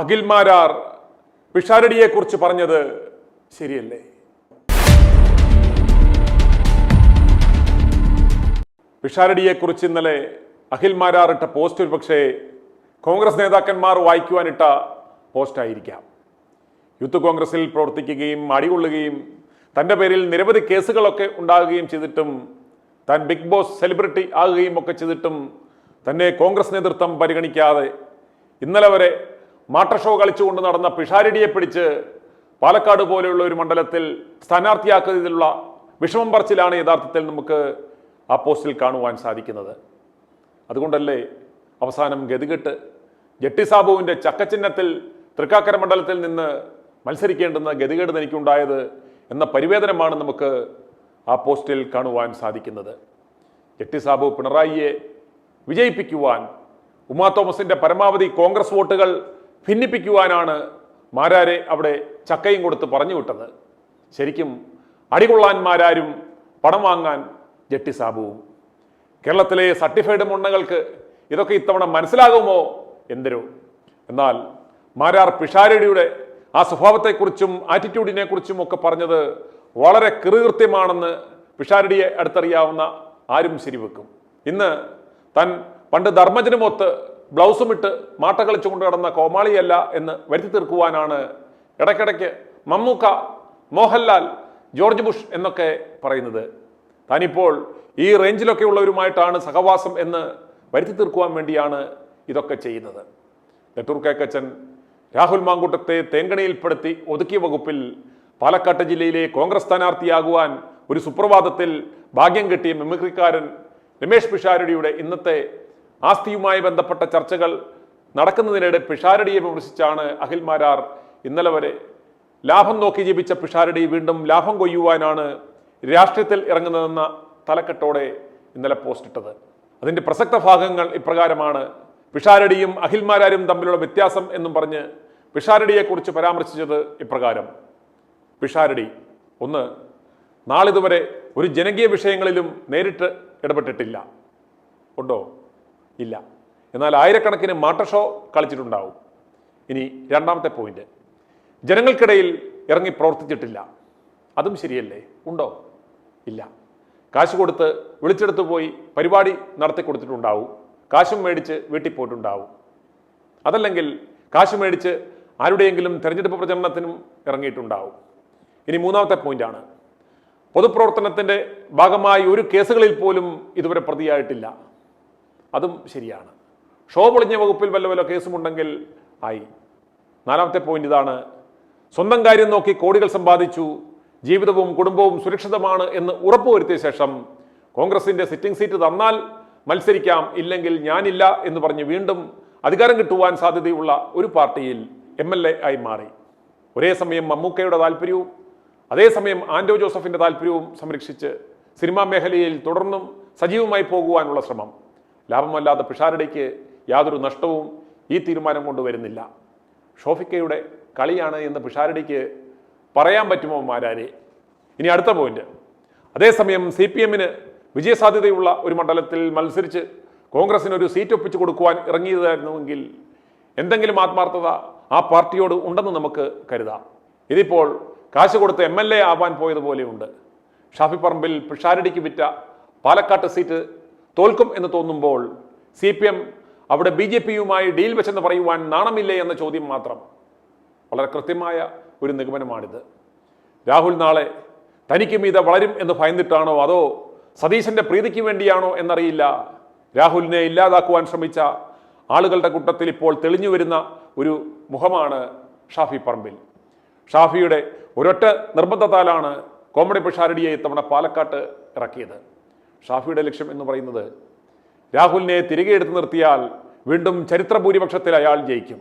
അഖിൽ മാരാർ പിഷാരടിയെക്കുറിച്ച് പറഞ്ഞത് ശരിയല്ലേ? പിഷാരടിയെക്കുറിച്ച് ഇന്നലെ അഖിൽ മാരാർ ഇട്ട പോസ്റ്റ് ഒരു പക്ഷേ കോൺഗ്രസ് നേതാക്കന്മാർ വായിക്കുവാനിട്ട പോസ്റ്റായിരിക്കാം. യൂത്ത് കോൺഗ്രസിൽ പ്രവർത്തിക്കുകയും അടികൊള്ളുകയും തൻ്റെ പേരിൽ നിരവധി കേസുകളൊക്കെ ഉണ്ടാകുകയും ചെയ്തിട്ടും താൻ ബിഗ് ബോസ് സെലിബ്രിറ്റി ആകുകയും ഒക്കെ ചെയ്തിട്ടും തന്നെ കോൺഗ്രസ് നേതൃത്വം പരിഗണിക്കാതെ ഇന്നലെ വരെ മാട്ട ഷോ കളിച്ചുകൊണ്ട് നടന്ന പിഷാരടിയെ പിടിച്ച് പാലക്കാട് പോലെയുള്ള ഒരു മണ്ഡലത്തിൽ സ്ഥാനാർത്ഥിയാക്കുന്നതിലുള്ള വിഷമം പറച്ചിലാണ് യഥാർത്ഥത്തിൽ നമുക്ക് ആ പോസ്റ്റിൽ കാണുവാൻ സാധിക്കുന്നത്. അതുകൊണ്ടല്ലേ അവസാനം ഗതികെട്ട് ജെട്ടി സാബുവിൻ്റെ ചക്കച്ചിഹ്നത്തിൽ തൃക്കാക്കര മണ്ഡലത്തിൽ നിന്ന് മത്സരിക്കേണ്ടുന്ന ഗതികേട് തനിക്കുണ്ടായത് എന്ന പരിവേദനമാണ് നമുക്ക് ആ പോസ്റ്റിൽ കാണുവാൻ സാധിക്കുന്നത്. ജെട്ടി സാബു പിണറായിയെ വിജയിപ്പിക്കുവാൻ, ഉമാ തോമസിൻ്റെ പരമാവധി കോൺഗ്രസ് വോട്ടുകൾ ഭിന്നിപ്പിക്കുവാനാണ് മാരാരെ അവിടെ ചക്കയും കൊടുത്ത് പറഞ്ഞു വിട്ടത്. ശരിക്കും അടികൊള്ളാൻ മാരാരും പണം വാങ്ങാൻ ജെട്ടി സാബുവും. കേരളത്തിലെ സർട്ടിഫൈഡ് മുണ്ണകൾക്ക് ഇതൊക്കെ ഇത്തവണ മനസ്സിലാകുമോ എന്തരോ. എന്നാൽ മാരാർ പിഷാരടിയുടെ ആ സ്വഭാവത്തെക്കുറിച്ചും ആറ്റിറ്റ്യൂഡിനെ കുറിച്ചും ഒക്കെ പറഞ്ഞത് വളരെ കൃത്യമാണെന്ന് പിഷാരടിയെ അടുത്തറിയാവുന്ന ആരും ശരിവെക്കും. ഇന്ന് താൻ പണ്ട് ധർമ്മജനുമൊത്ത് ബ്ലൗസും ഇട്ട് മാട്ട കളിച്ചുകൊണ്ട് കിടന്ന കോമാളിയല്ല എന്ന് വരുത്തി തീർക്കുവാനാണ് ഇടയ്ക്കിടയ്ക്ക് മമ്മൂക്ക, മോഹൻലാൽ, ജോർജ് ബുഷ് എന്നൊക്കെ പറയുന്നത്. താനിപ്പോൾ ഈ റേഞ്ചിലൊക്കെ ഉള്ളവരുമായിട്ടാണ് സഹവാസം എന്ന് വരുത്തി തീർക്കുവാൻ വേണ്ടിയാണ് ഇതൊക്കെ ചെയ്യുന്നത്. നെട്ടൂർ കേക്കച്ചൻ രാഹുൽ മാങ്കൂട്ടത്തെ തേങ്കണിയിൽപ്പെടുത്തി ഒതുക്കിയ വകുപ്പിൽ പാലക്കാട് ജില്ലയിലെ കോൺഗ്രസ് സ്ഥാനാർത്ഥിയാകുവാൻ ഒരു സുപ്രഭാതത്തിൽ ഭാഗ്യം കിട്ടിയ മിമിക്രിക്കാരൻ രമേശ് പിഷാരടിയുടെ ഇന്നത്തെ ആസ്തിയുമായി ബന്ധപ്പെട്ട ചർച്ചകൾ നടക്കുന്നതിനിടെ പിഷാരടിയെ വിമർശിച്ചാണ് അഖിൽ മാരാർ ഇന്നലെ വരെ ലാഭം നോക്കി ജപിച്ച പിഷാരടി വീണ്ടും ലാഭം കൊയ്യുവാനാണ് രാഷ്ട്രീയത്തിൽ ഇറങ്ങുന്നതെന്ന തലക്കെട്ടോടെ ഇന്നലെ പോസ്റ്റ് ഇട്ടത്. അതിൻ്റെ പ്രസക്ത ഭാഗങ്ങൾ ഇപ്രകാരമാണ്. പിഷാരടിയും അഖിൽ മാരാരും തമ്മിലുള്ള വ്യത്യാസം എന്നും പറഞ്ഞ് പിഷാരടിയെക്കുറിച്ച് പരാമർശിച്ചത് ഇപ്രകാരം. പിഷാരടി ഒന്ന്, നാളിതുവരെ ഒരു ജനകീയ വിഷയങ്ങളിലും നേരിട്ട് ഇടപെട്ടിട്ടില്ല. ഉണ്ടോ? ഇല്ല. എന്നാൽ ആയിരക്കണക്കിന് മാട്ട ഷോ കളിച്ചിട്ടുണ്ടാവും. ഇനി രണ്ടാമത്തെ പോയിന്റ്, ജനങ്ങൾക്കിടയിൽ ഇറങ്ങി പ്രവർത്തിച്ചിട്ടില്ല. അതും ശരിയല്ലേ? ഉണ്ടോ? ഇല്ല. കാശ് കൊടുത്ത് വിളിച്ചെടുത്ത് പോയി പരിപാടി നടത്തി കൊടുത്തിട്ടുണ്ടാവും. കാശും മേടിച്ച് വീട്ടിൽ പോയിട്ടുണ്ടാവും. അതല്ലെങ്കിൽ കാശ് മേടിച്ച് ആരുടെയെങ്കിലും തെരഞ്ഞെടുപ്പ് പ്രചരണത്തിനും ഇറങ്ങിയിട്ടുണ്ടാവും. ഇനി മൂന്നാമത്തെ പോയിന്റാണ്, പൊതുപ്രവർത്തനത്തിൻ്റെ ഭാഗമായി ഒരു കേസുകളിൽ പോലും ഇതുവരെ പ്രതിയായിട്ടില്ല. അതും ശരിയാണ്. ഷോ പൊളിഞ്ഞ വകുപ്പിൽ വല്ല കേസുമുണ്ടെങ്കിൽ ആയി. നാലാമത്തെ പോയിന്റ് ഇതാണ്, സ്വന്തം കാര്യം നോക്കി കോടികൾ സമ്പാദിച്ചു, ജീവിതവും കുടുംബവും സുരക്ഷിതമാണ് എന്ന് ഉറപ്പുവരുത്തിയ ശേഷം കോൺഗ്രസിന്റെ സിറ്റിംഗ് സീറ്റ് തന്നാൽ മത്സരിക്കാം, ഇല്ലെങ്കിൽ ഞാനില്ല എന്ന് പറഞ്ഞ് വീണ്ടും അധികാരം കിട്ടുവാൻ സാധ്യതയുള്ള ഒരു പാർട്ടിയിൽ MLA ആയി മാറി. ഒരേ സമയം മമ്മൂക്കയുടെ താല്പര്യവും അതേസമയം ആൻഡോ ജോസഫിന്റെ താല്പര്യവും സംരക്ഷിച്ച് സിനിമാ മേഖലയിൽ തുടർന്നും സജീവമായി പോകുവാനുള്ള ശ്രമം. ലാഭമല്ലാതെ പിഷാരടിക്ക് യാതൊരു നഷ്ടവും ഈ തീരുമാനം കൊണ്ട് വരുന്നില്ല. ഷോഫിക്കയുടെ കളിയാണ് എന്ന് പിഷാരടിക്ക് പറയാൻ പറ്റുമോ മാരാരെ? ഇനി അടുത്ത പോയിന്റ്, അതേസമയം CPM-ന് വിജയസാധ്യതയുള്ള ഒരു മണ്ഡലത്തിൽ മത്സരിച്ച് കോൺഗ്രസിന് ഒരു സീറ്റ് ഒപ്പിച്ചു കൊടുക്കുവാൻ ഇറങ്ങിയതായിരുന്നുവെങ്കിൽ എന്തെങ്കിലും ആത്മാർത്ഥത ആ പാർട്ടിയോട് ഉണ്ടെന്ന് നമുക്ക് കരുതാം. ഇതിപ്പോൾ കാശ് കൊടുത്ത് MLA ആവാൻ പോയതുപോലെയുണ്ട്. ഷാഫി പറമ്പിൽ പിഷാരടിക്ക് വിറ്റ പാലക്കാട്ട് സീറ്റ് തോൽക്കും എന്ന് തോന്നുമ്പോൾ CPM അവിടെ BJP-യുമായി ഡീൽ വെച്ചെന്ന് പറയുവാൻ നാണമില്ലേ എന്ന ചോദ്യം മാത്രം. വളരെ കൃത്യമായ ഒരു നിഗമനമാണിത്. രാഹുൽ നാളെ തനിക്ക് മീതെ വളരും എന്ന് ഭയന്നിട്ടാണോ അതോ സതീശന്റെ പ്രീതിക്ക് വേണ്ടിയാണോ എന്നറിയില്ല, രാഹുലിനെ ഇല്ലാതാക്കുവാൻ ശ്രമിച്ച ആളുകളുടെ കൂട്ടത്തിൽ ഇപ്പോൾ തെളിഞ്ഞു വരുന്ന ഒരു മുഖമാണ് ഷാഫി പറമ്പിൽ. ഷാഫിയുടെ ഒരൊറ്റ നിർബന്ധത്താലാണ് കോമഡി പിഷാരടിയെ ഇത്തവണ പാലക്കാട്ട് ഇറക്കിയത്. ഷാഫിയുടെ ലക്ഷ്യം എന്ന് പറയുന്നത് രാഹുലിനെ തിരികെ എടുത്തു നിർത്തിയാൽ വീണ്ടും ചരിത്ര ഭൂരിപക്ഷത്തിൽ അയാൾ ജയിക്കും,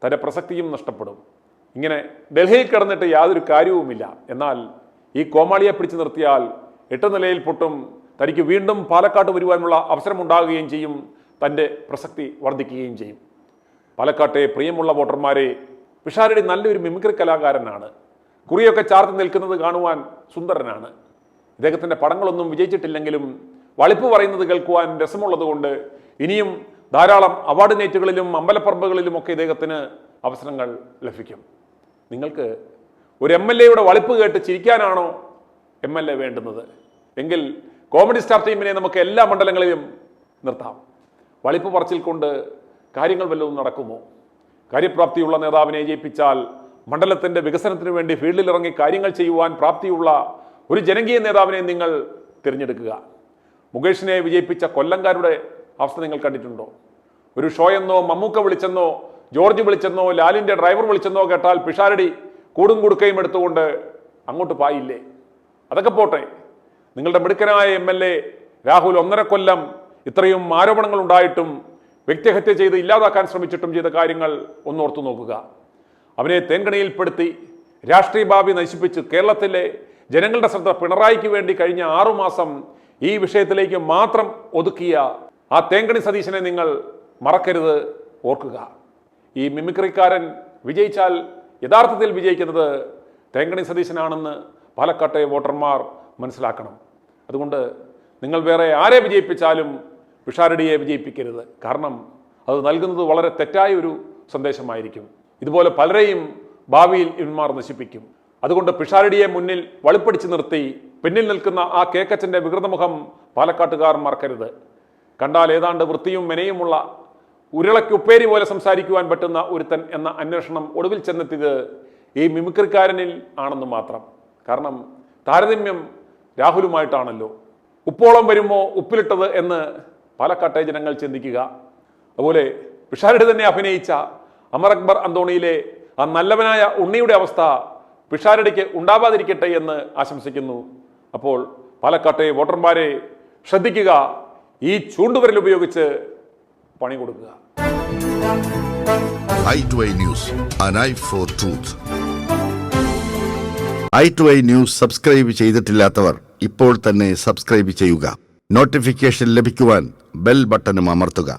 തന്റെ പ്രസക്തിയും നഷ്ടപ്പെടും. ഇങ്ങനെ ഡൽഹിയിൽ കിടന്നിട്ട് യാതൊരു കാര്യവുമില്ല. എന്നാൽ ഈ കോമാളിയെ പിടിച്ചു നിർത്തിയാൽ 8 നിലയിൽ പൊട്ടും, തനിക്ക് വീണ്ടും പാലക്കാട്ട് വരുവാനുള്ള അവസരമുണ്ടാകുകയും ചെയ്യും, തൻ്റെ പ്രസക്തി വർദ്ധിക്കുകയും ചെയ്യും. പാലക്കാട്ടെ പ്രിയമുള്ള വോട്ടർമാരെ, പിഷാരടി നല്ലൊരു മിമിക്രി കലാകാരനാണ്. കുറിയൊക്കെ ചാർത്തി നിൽക്കുന്നത് കാണുവാൻ സുന്ദരനാണ്. ഇദ്ദേഹത്തിൻ്റെ പടങ്ങളൊന്നും വിജയിച്ചിട്ടില്ലെങ്കിലും വളിപ്പ് പറയുന്നത് കേൾക്കുവാൻ രസമുള്ളത് കൊണ്ട് ഇനിയും ധാരാളം അവാർഡ് നൈറ്റുകളിലും അമ്പലപ്പറമ്പുകളിലും ഒക്കെ ഇദ്ദേഹത്തിന് അവസരങ്ങൾ ലഭിക്കും. നിങ്ങൾക്ക് ഒരു MLA-യുടെ വളിപ്പ് കേട്ട് ചിരിക്കാനാണോ MLA വേണ്ടുന്നത്? എങ്കിൽ കോമഡി സ്റ്റാർ ടീമിനെ നമുക്ക് എല്ലാ മണ്ഡലങ്ങളിലും നിർത്താം. വളിപ്പ് പറച്ചിൽ കൊണ്ട് കാര്യങ്ങൾ വല്ലതും നടക്കുമോ? കാര്യപ്രാപ്തിയുള്ള നേതാവിനെ ജയിപ്പിച്ചാൽ മണ്ഡലത്തിൻ്റെ വികസനത്തിന് വേണ്ടി ഫീൽഡിലിറങ്ങി കാര്യങ്ങൾ ചെയ്യുവാൻ പ്രാപ്തിയുള്ള ഒരു ജനകീയ നേതാവിനെ നിങ്ങൾ തിരഞ്ഞെടുക്കുക. മുകേഷിനെ വിജയിപ്പിച്ച കൊല്ലംകാരുടെ അവസ്ഥ നിങ്ങൾ കണ്ടിട്ടുണ്ടോ? ഒരു ഷോയെന്നോ മമ്മൂക്ക വിളിച്ചെന്നോ ജോർജ് വിളിച്ചെന്നോ ലാലിൻ്റെ ഡ്രൈവർ വിളിച്ചെന്നോ കേട്ടാൽ പിഷാരടി കൂടും കുടുക്കയും എടുത്തുകൊണ്ട് അങ്ങോട്ട് പായില്ലേ? അതൊക്കെ പോട്ടെ, നിങ്ങളുടെ മിടുക്കനായ MLA രാഹുൽ 1.5 കൊല്ലം ഇത്രയും ആരോപണങ്ങൾ ഉണ്ടായിട്ടും വ്യക്തിഹത്യ ചെയ്ത് ഇല്ലാതാക്കാൻ ശ്രമിച്ചിട്ടും ചെയ്ത കാര്യങ്ങൾ ഒന്നോർത്തു നോക്കുക. അവനെ തേൻകണിയിൽപ്പെടുത്തി രാഷ്ട്രീയ ഭാവി നശിപ്പിച്ച് കേരളത്തിലെ ജനങ്ങളുടെ ശ്രദ്ധ പിണറായിക്ക് വേണ്ടി കഴിഞ്ഞ 6 മാസം ഈ വിഷയത്തിലേക്ക് മാത്രം ഒതുക്കിയ ആ തേങ്കണി സതീശനെ നിങ്ങൾ മറക്കരുത്, ഓർക്കുക. ഈ മിമിക്രിക്കാരൻ വിജയിച്ചാൽ യഥാർത്ഥത്തിൽ വിജയിക്കുന്നത് തേങ്കണി സതീശനാണെന്ന് പാലക്കാട്ടെ വോട്ടർമാർ മനസ്സിലാക്കണം. അതുകൊണ്ട് നിങ്ങൾ വേറെ ആരെ വിജയിപ്പിച്ചാലും പിഷാരടിയെ വിജയിപ്പിക്കരുത്. കാരണം അത് നൽകുന്നത് വളരെ തെറ്റായ ഒരു സന്ദേശമായിരിക്കും. ഇതുപോലെ പലരെയും ഭാവിയിൽ ഇവന്മാർ നശിപ്പിക്കും. അതുകൊണ്ട് പിഷാരടിയെ മുന്നിൽ വളിപ്പടിച്ച് നിർത്തി പിന്നിൽ നിൽക്കുന്ന ആ കേക്കച്ചൻ്റെ വികൃതമുഖം പാലക്കാട്ടുകാർ മറക്കരുത്. കണ്ടാൽ ഏതാണ്ട് വൃത്തിയും മെനയുമുള്ള ഉരുളക്കുപ്പേരി പോലെ സംസാരിക്കുവാൻ പറ്റുന്ന ഒരുത്തൻ എന്ന അന്വേഷണം ഒടുവിൽ ചെന്നെത്തിയത് ഈ മിമിക്രിക്കാരനിൽ ആണെന്ന് മാത്രം. കാരണം താരതമ്യം രാഹുലുമായിട്ടാണല്ലോ. ഉപ്പോളം വരുമോ ഉപ്പിലിട്ടത് എന്ന് പാലക്കാട്ടെ ജനങ്ങൾ ചിന്തിക്കുക. അതുപോലെ പിഷാരടി തന്നെ അഭിനയിച്ച അമർ അക്ബർ അന്തോണിയിലെ ആ നല്ലവനായ ഉണ്ണിയുടെ അവസ്ഥ പിഷാരടിക്ക് ഉണ്ടാവാതിരിക്കട്ടെ എന്ന് ആശംസിക്കുന്നു. അപ്പോൾ പാലക്കാട്ടെ വോട്ടർമാരെ ശ്രദ്ധിക്കുക, ഈ ചൂണ്ടുവിരൽ ഉപയോഗിച്ച് പണി കൊടുക്കുക. i2i News, an eye for truth. i2i News subscribe ചെയ്തിട്ടില്ലാത്തവർ ഇപ്പോൾ തന്നെ സബ്സ്ക്രൈബ് ചെയ്യുക. നോട്ടിഫിക്കേഷൻ ലഭിക്കുവാൻ ബെൽ ബട്ടണും അമർത്തുക.